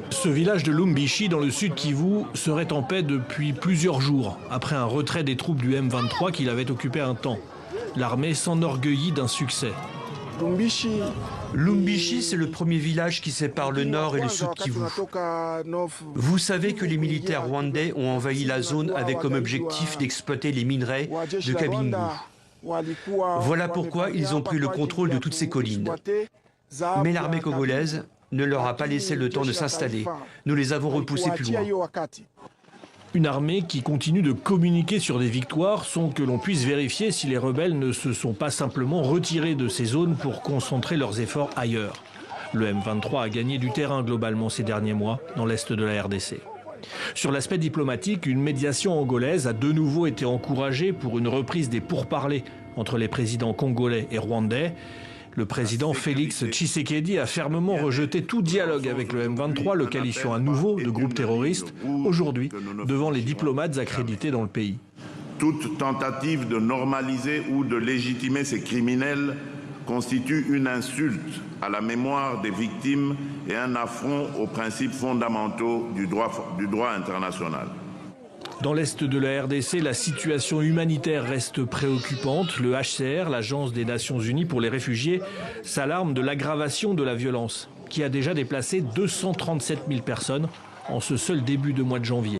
Ce village de Lumbishi, dans le sud Kivu, serait en paix depuis plusieurs jours, après un retrait des troupes du M23 qui l'avaient occupé un temps. L'armée s'enorgueillit d'un succès. Lumbishi, c'est le premier village qui sépare le nord et le sud Kivu. Vous savez que les militaires rwandais ont envahi la zone avec comme objectif d'exploiter les minerais de Kabingu. Voilà pourquoi ils ont pris le contrôle de toutes ces collines. Mais l'armée congolaise ne leur a pas laissé le temps de s'installer. Nous les avons repoussés plus loin. Une armée qui continue de communiquer sur des victoires sans que l'on puisse vérifier si les rebelles ne se sont pas simplement retirés de ces zones pour concentrer leurs efforts ailleurs. Le M23 a gagné du terrain globalement ces derniers mois dans l'est de la RDC. Sur l'aspect diplomatique, une médiation angolaise a de nouveau été encouragée pour une reprise des pourparlers entre les présidents congolais et rwandais. Le président Félix Tshisekedi a fermement rejeté tout dialogue avec le M23, le qualifiant à nouveau de groupe terroriste, aujourd'hui, devant les diplomates accrédités dans le pays. Toute tentative de normaliser ou de légitimer ces criminels constitue une insulte à la mémoire des victimes et un affront aux principes fondamentaux du droit international. Dans l'est de la RDC, la situation humanitaire reste préoccupante. Le HCR, l'Agence des Nations Unies pour les réfugiés, s'alarme de l'aggravation de la violence, qui a déjà déplacé 237 000 personnes en ce seul début de mois de janvier.